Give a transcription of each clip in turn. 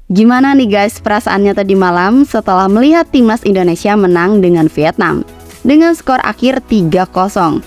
Gimana nih guys perasaannya tadi malam setelah melihat timnas Indonesia menang dengan Vietnam dengan skor akhir 3-0. 3-0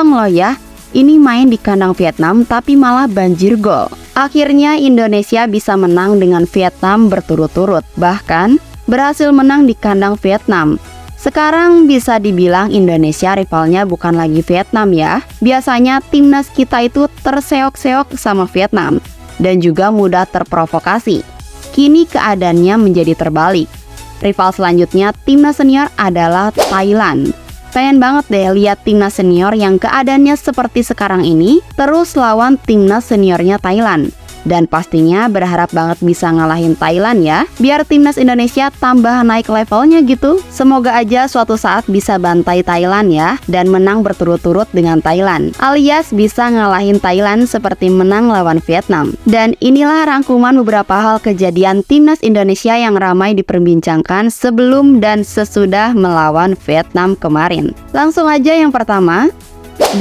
loh ya. Ini main di kandang Vietnam tapi malah banjir gol. Akhirnya Indonesia bisa menang dengan Vietnam berturut-turut, bahkan berhasil menang di kandang Vietnam. Sekarang bisa dibilang Indonesia rivalnya bukan lagi Vietnam ya. Biasanya timnas kita itu terseok-seok sama Vietnam dan juga mudah terprovokasi. Kini keadaannya menjadi terbalik. Rival selanjutnya timnas senior adalah Thailand. Pengen banget deh lihat timnas senior yang keadaannya seperti sekarang ini terus lawan timnas seniornya Thailand. Dan pastinya berharap banget bisa ngalahin Thailand ya, biar timnas Indonesia tambah naik levelnya gitu. Semoga aja suatu saat bisa bantai Thailand ya, dan menang berturut-turut dengan Thailand, alias bisa ngalahin Thailand seperti menang lawan Vietnam. Dan inilah rangkuman beberapa hal kejadian timnas Indonesia yang ramai diperbincangkan sebelum dan sesudah melawan Vietnam kemarin. Langsung aja yang pertama,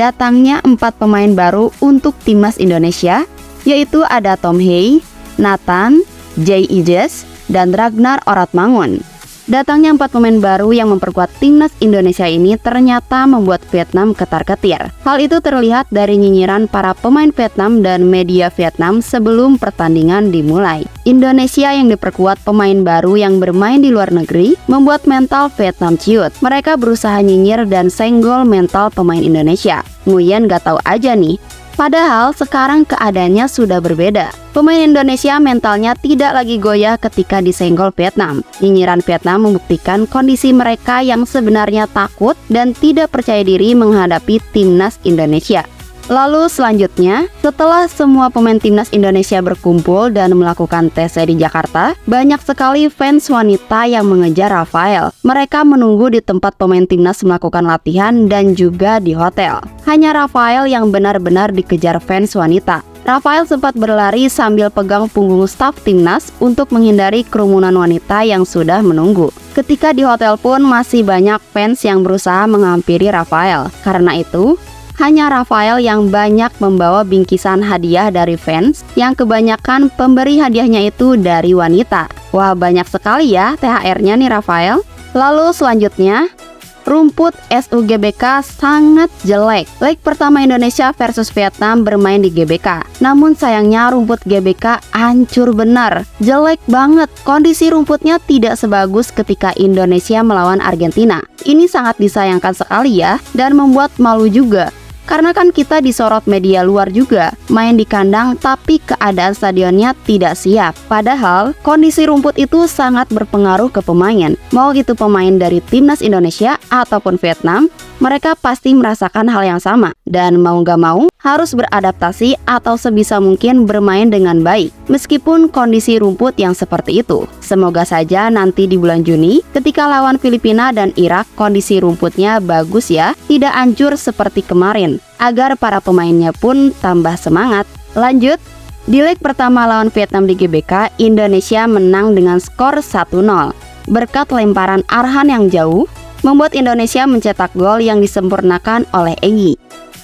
datangnya 4 pemain baru untuk timnas Indonesia, yaitu ada Tom Hye, Nathan, Jay Ijes, dan Ragnar Oratmangun. Datangnya 4 pemain baru yang memperkuat timnas Indonesia ini ternyata membuat Vietnam ketar-ketir. Hal itu terlihat dari nyinyiran para pemain Vietnam dan media Vietnam sebelum pertandingan dimulai. Indonesia yang diperkuat pemain baru yang bermain di luar negeri membuat mental Vietnam ciut. Mereka berusaha nyinyir dan senggol mental pemain Indonesia. Nguyen gak tahu aja nih. Padahal sekarang keadaannya sudah berbeda. Pemain Indonesia mentalnya tidak lagi goyah ketika disenggol Vietnam. Nyinyiran Vietnam membuktikan kondisi mereka yang sebenarnya takut dan tidak percaya diri menghadapi timnas Indonesia. Lalu selanjutnya, setelah semua pemain timnas Indonesia berkumpul dan melakukan tes di Jakarta, banyak sekali fans wanita yang mengejar Rafael. Mereka menunggu di tempat pemain timnas melakukan latihan dan juga di hotel. Hanya Rafael yang benar-benar dikejar fans wanita. Rafael sempat berlari sambil pegang punggung staf timnas untuk menghindari kerumunan wanita yang sudah menunggu. Ketika di hotel pun masih banyak fans yang berusaha menghampiri Rafael. Karena itu, hanya Rafael yang banyak membawa bingkisan hadiah dari fans, yang kebanyakan pemberi hadiahnya itu dari wanita. Wah, banyak sekali ya THR-nya nih Rafael. Lalu selanjutnya, rumput SUGBK sangat jelek. Leg pertama Indonesia versus Vietnam bermain di GBK. Namun sayangnya rumput GBK hancur benar. Jelek banget. Kondisi rumputnya tidak sebagus ketika Indonesia melawan Argentina. Ini sangat disayangkan sekali ya, dan membuat malu juga. Karena kan kita disorot media luar juga, main di kandang tapi keadaan stadionnya tidak siap. Padahal kondisi rumput itu sangat berpengaruh ke pemain. Mau itu pemain dari timnas Indonesia ataupun Vietnam, mereka pasti merasakan hal yang sama. Dan mau gak mau harus beradaptasi atau sebisa mungkin bermain dengan baik, meskipun kondisi rumput yang seperti itu. Semoga saja nanti di bulan Juni ketika lawan Filipina dan Irak kondisi rumputnya bagus ya, tidak hancur seperti kemarin, agar para pemainnya pun tambah semangat. Lanjut, di leg pertama lawan Vietnam di GBK, Indonesia menang dengan skor 1-0. Berkat lemparan Arhan yang jauh, membuat Indonesia mencetak gol yang disempurnakan oleh Egy.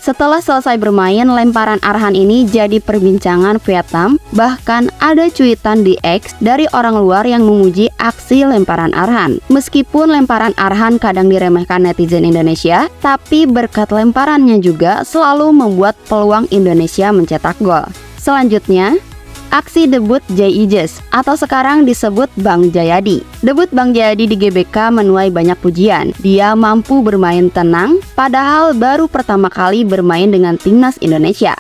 Setelah selesai bermain, lemparan Arhan ini jadi perbincangan Vietnam. Bahkan ada cuitan di X dari orang luar yang memuji aksi lemparan Arhan. Meskipun lemparan Arhan kadang diremehkan netizen Indonesia, tapi berkat lemparannya juga selalu membuat peluang Indonesia mencetak gol. Selanjutnya, aksi debut Jay Ijes atau sekarang disebut Bang Jayadi. Debut Bang Jayadi di GBK menuai banyak pujian. Dia mampu bermain tenang, padahal baru pertama kali bermain dengan timnas Indonesia.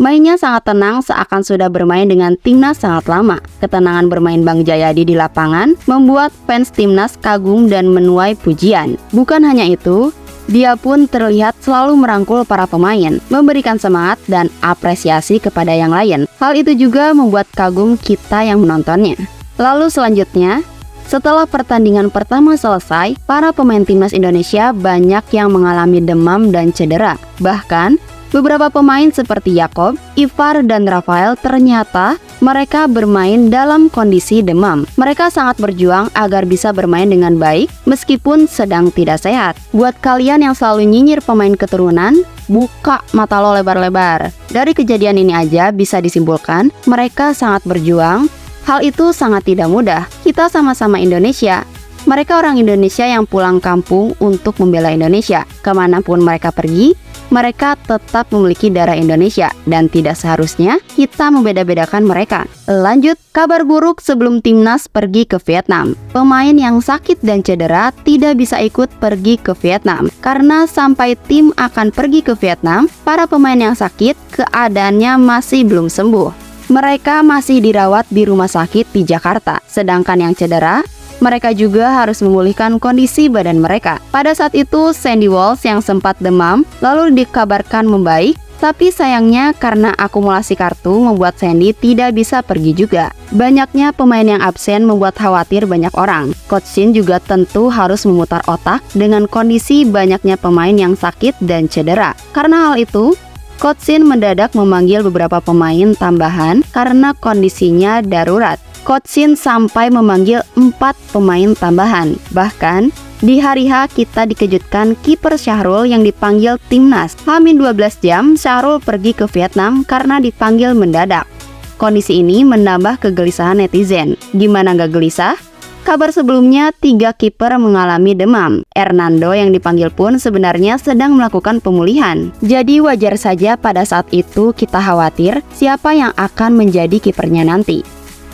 Mainnya sangat tenang seakan sudah bermain dengan timnas sangat lama. Ketenangan bermain Bang Jayadi di lapangan membuat fans timnas kagum dan menuai pujian. Bukan hanya itu, dia pun terlihat selalu merangkul para pemain, memberikan semangat dan apresiasi kepada yang lain. Hal itu juga membuat kagum kita yang menontonnya. Lalu selanjutnya, setelah pertandingan pertama selesai, para pemain timnas Indonesia banyak yang mengalami demam dan cedera. Bahkan, beberapa pemain seperti Yakob, Ivar, dan Rafael ternyata mereka bermain dalam kondisi demam. Mereka sangat berjuang agar bisa bermain dengan baik meskipun sedang tidak sehat. Buat kalian yang selalu nyinyir pemain keturunan, buka mata lo lebar-lebar. Dari kejadian ini aja bisa disimpulkan mereka sangat berjuang Hal itu sangat tidak mudah. Kita sama-sama Indonesia. Mereka orang Indonesia yang pulang kampung untuk membela Indonesia. Kemanapun mereka pergi, mereka tetap memiliki darah Indonesia dan tidak seharusnya kita membeda-bedakan mereka. Lanjut, kabar buruk sebelum timnas pergi ke Vietnam. Pemain yang sakit dan cedera tidak bisa ikut pergi ke Vietnam karena sampai tim akan pergi ke Vietnam, para pemain yang sakit keadaannya masih belum sembuh. Mereka masih dirawat di rumah sakit di Jakarta, sedangkan yang cedera mereka juga harus memulihkan kondisi badan mereka. Pada saat itu, Sandy Walsh yang sempat demam lalu dikabarkan membaik, tapi sayangnya karena akumulasi kartu membuat Sandy tidak bisa pergi juga. Banyaknya pemain yang absen membuat khawatir banyak orang. Coach Shin juga tentu harus memutar otak dengan kondisi banyaknya pemain yang sakit dan cedera. Karena hal itu, Coach Shin mendadak memanggil beberapa pemain tambahan karena kondisinya darurat. Coach Shin sampai memanggil 4 pemain tambahan. Bahkan, di hari H kita dikejutkan kiper Syahrul yang dipanggil timnas. Hamin 12 jam, Syahrul pergi ke Vietnam karena dipanggil mendadak. Kondisi ini menambah kegelisahan netizen. Gimana gak gelisah? Kabar sebelumnya, 3 kiper mengalami demam. Hernando yang dipanggil pun sebenarnya sedang melakukan pemulihan. Jadi wajar saja pada saat itu kita khawatir siapa yang akan menjadi kipernya nanti.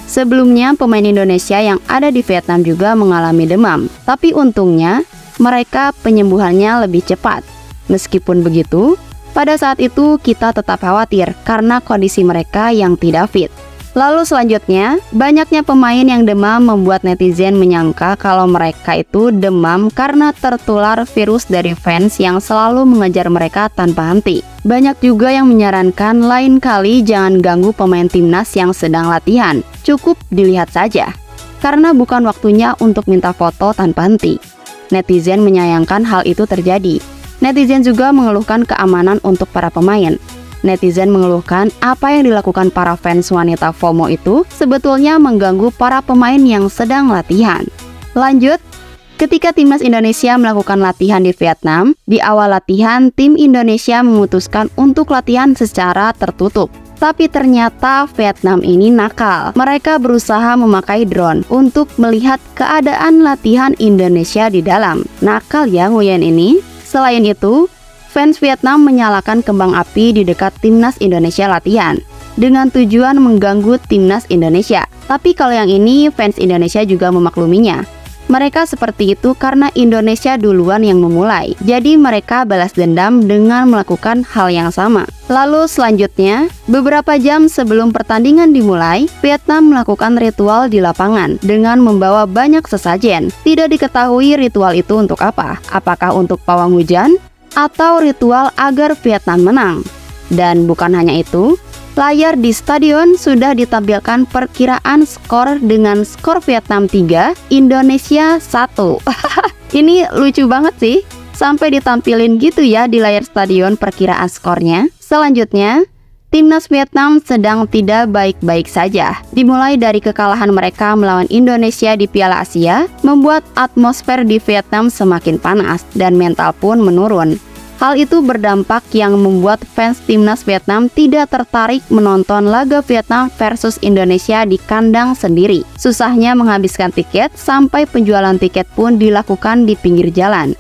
Sebelumnya, pemain Indonesia yang ada di Vietnam juga mengalami demam. Tapi untungnya, mereka penyembuhannya lebih cepat. Meskipun begitu, pada saat itu kita tetap khawatir karena kondisi mereka yang tidak fit. Lalu selanjutnya, banyaknya pemain yang demam membuat netizen menyangka kalau mereka itu demam karena tertular virus dari fans yang selalu mengejar mereka tanpa henti. Banyak juga yang menyarankan lain kali jangan ganggu pemain timnas yang sedang latihan. Cukup dilihat saja, karena bukan waktunya untuk minta foto tanpa henti. Netizen menyayangkan hal itu terjadi. Netizen juga mengeluhkan keamanan untuk para pemain. Netizen mengeluhkan apa yang dilakukan para fans wanita FOMO itu sebetulnya mengganggu para pemain yang sedang latihan. Lanjut, ketika timnas Indonesia melakukan latihan di Vietnam, di awal latihan tim Indonesia memutuskan untuk latihan secara tertutup. Tapi ternyata Vietnam ini nakal. Mereka berusaha memakai drone untuk melihat keadaan latihan Indonesia di dalam. Nakal ya Nguyen ini. Selain itu, fans Vietnam menyalakan kembang api di dekat timnas Indonesia latihan dengan tujuan mengganggu timnas Indonesia. Tapi kalau yang ini, fans Indonesia juga memakluminya. Mereka seperti itu karena Indonesia duluan yang memulai. Jadi mereka balas dendam dengan melakukan hal yang sama. Lalu selanjutnya, beberapa jam sebelum pertandingan dimulai, Vietnam melakukan ritual di lapangan dengan membawa banyak sesajen. Tidak diketahui ritual itu untuk apa. Apakah untuk pawang hujan? Atau ritual agar Vietnam menang. Dan bukan hanya itu, layar di stadion sudah ditampilkan perkiraan skor dengan skor Vietnam 3, Indonesia 1. Ini lucu banget sih, sampai ditampilin gitu ya di layar stadion perkiraan skornya. Selanjutnya, timnas Vietnam sedang tidak baik-baik saja. Dimulai dari kekalahan mereka melawan Indonesia di Piala Asia, membuat atmosfer di Vietnam semakin panas dan mental pun menurun. Hal itu berdampak yang membuat fans timnas Vietnam tidak tertarik menonton laga Vietnam versus Indonesia di kandang sendiri. Susahnya menghabiskan tiket sampai penjualan tiket pun dilakukan di pinggir jalan.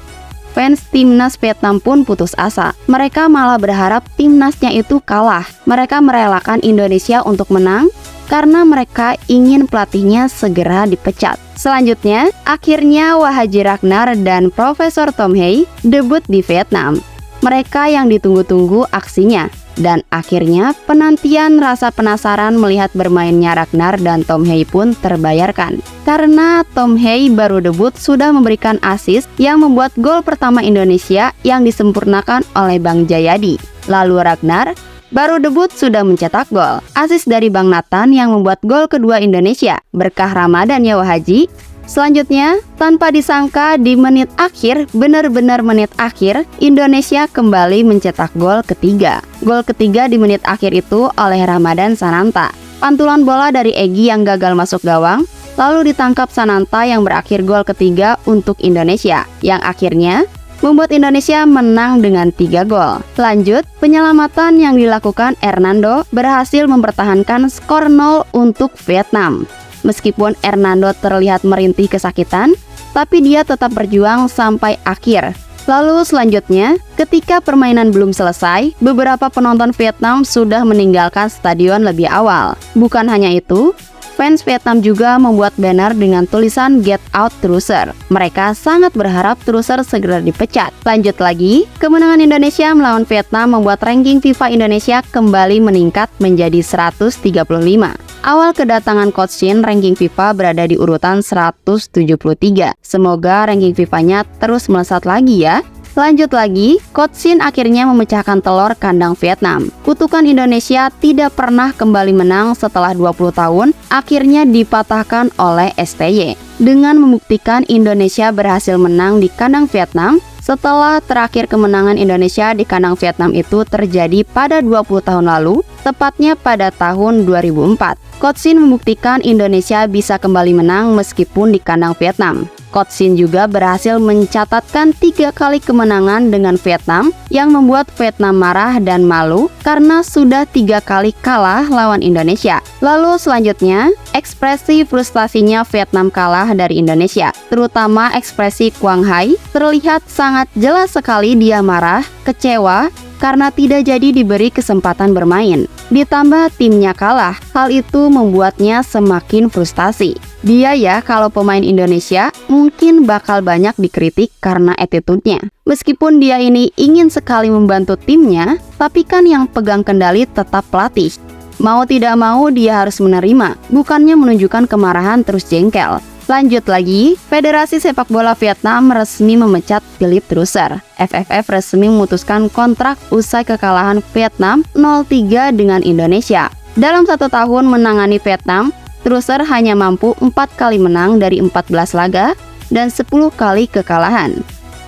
Fans timnas Vietnam pun putus asa. Mereka malah berharap timnasnya itu kalah. Mereka merelakan Indonesia untuk menang karena mereka ingin pelatihnya segera dipecat. Selanjutnya, akhirnya Wahaji Ragnar dan Profesor Tom Hei debut di Vietnam. Mereka yang ditunggu-tunggu aksinya. Dan akhirnya penantian rasa penasaran melihat bermainnya Ragnar dan Tom Hei pun terbayarkan. Karena Tom Hei baru debut sudah memberikan assist yang membuat gol pertama Indonesia yang disempurnakan oleh Bang Jayadi. Lalu Ragnar baru debut sudah mencetak gol. Assist dari Bang Nathan yang membuat gol kedua Indonesia. Berkah Ramadan ya Wahaji. Selanjutnya, tanpa disangka di menit akhir, benar-benar menit akhir, Indonesia kembali mencetak gol ketiga. Gol ketiga di menit akhir itu oleh Ramadan Sananta. Pantulan bola dari Egy yang gagal masuk gawang, lalu ditangkap Sananta yang berakhir gol ketiga untuk Indonesia, yang akhirnya membuat Indonesia menang dengan 3 gol. Lanjut, penyelamatan yang dilakukan Hernando berhasil mempertahankan skor 0 untuk Vietnam. Meskipun Hernando terlihat merintih kesakitan, tapi dia tetap berjuang sampai akhir. Lalu selanjutnya, ketika permainan belum selesai, beberapa penonton Vietnam sudah meninggalkan stadion lebih awal. Bukan hanya itu, fans Vietnam juga membuat banner dengan tulisan Get Out Truser. Mereka sangat berharap Truser segera dipecat. Lanjut lagi, kemenangan Indonesia melawan Vietnam membuat ranking FIFA Indonesia kembali meningkat menjadi 135. Awal kedatangan Coach Shin, ranking FIFA berada di urutan 173. Semoga ranking FIFA-nya terus melesat lagi ya. Lanjut lagi, Coach Shin akhirnya memecahkan telur kandang Vietnam. Kutukan Indonesia tidak pernah kembali menang setelah 20 tahun, akhirnya dipatahkan oleh STY. Dengan membuktikan Indonesia berhasil menang di kandang Vietnam, setelah terakhir kemenangan Indonesia di kandang Vietnam itu terjadi pada 20 tahun lalu, tepatnya pada tahun 2004. Coach Shin membuktikan Indonesia bisa kembali menang meskipun di kandang Vietnam. Coach Shin juga berhasil mencatatkan 3 kali kemenangan dengan Vietnam yang membuat Vietnam marah dan malu karena sudah 3 kali kalah lawan Indonesia. Lalu selanjutnya, ekspresi frustasinya Vietnam kalah dari Indonesia, terutama ekspresi Quang Hai, terlihat sangat jelas sekali dia marah, kecewa, karena tidak jadi diberi kesempatan bermain. Ditambah timnya kalah, hal itu membuatnya semakin frustasi. Dia ya kalau pemain Indonesia mungkin bakal banyak dikritik karena attitude-nya. Meskipun dia ini ingin sekali membantu timnya, tapi kan yang pegang kendali tetap pelatih. Mau tidak mau dia harus menerima, bukannya menunjukkan kemarahan terus jengkel. Lanjut lagi, Federasi Sepak Bola Vietnam resmi memecat Philippe Truser. FFF resmi memutuskan kontrak usai kekalahan Vietnam 0-3 dengan Indonesia. Dalam 1 tahun menangani Vietnam, Truser hanya mampu 4 kali menang dari 14 laga dan 10 kali kekalahan.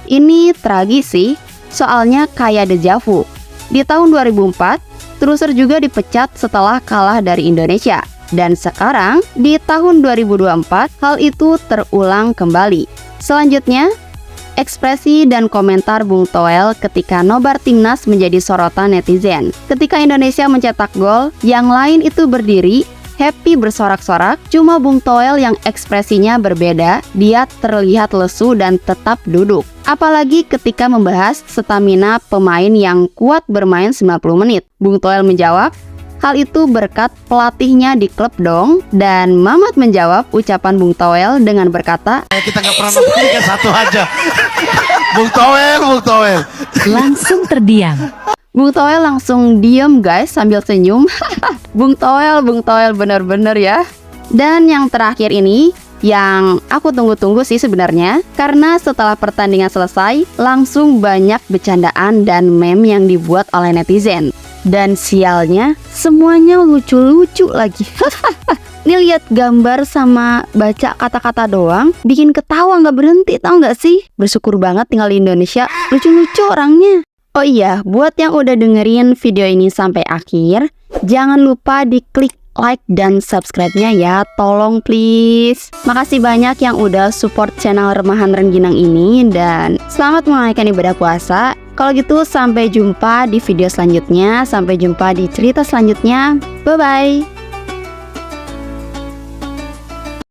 Ini tragis sih, soalnya kayak deja vu. Di tahun 2004, Truser juga dipecat setelah kalah dari Indonesia. Dan sekarang, di tahun 2024, hal itu terulang kembali. Selanjutnya, ekspresi dan komentar Bung Toel ketika nobar timnas menjadi sorotan netizen. Ketika Indonesia mencetak gol, yang lain itu berdiri, happy bersorak-sorak, cuma Bung Toel yang ekspresinya berbeda, dia terlihat lesu dan tetap duduk. Apalagi ketika membahas stamina pemain yang kuat bermain 90 menit. Bung Toel menjawab, hal itu berkat pelatihnya di klub dong. Dan Mamat menjawab ucapan Bung Toel dengan berkata, kita nggak pernah nonton Liga 1 aja. Bung Toel. Langsung terdiam. Bung Toel langsung diem guys sambil senyum. Bung Toel bener-bener ya. Dan yang terakhir ini, yang aku tunggu-tunggu sih sebenarnya, karena setelah pertandingan selesai, langsung banyak bercandaan dan meme yang dibuat oleh netizen. Dan sialnya, semuanya lucu-lucu lagi. Nih lihat gambar sama baca kata-kata doang, bikin ketawa nggak berhenti, tau nggak sih? Bersyukur banget tinggal di Indonesia, lucu-lucu orangnya. Oh iya, buat yang udah dengerin video ini sampai akhir, jangan lupa diklik like dan subscribe-nya ya, tolong please. Makasih banyak yang udah support channel Remahan Rengginang ini, dan selamat menunaikan ibadah puasa. Kalau gitu sampai jumpa di video selanjutnya, sampai jumpa di cerita selanjutnya. Bye-bye.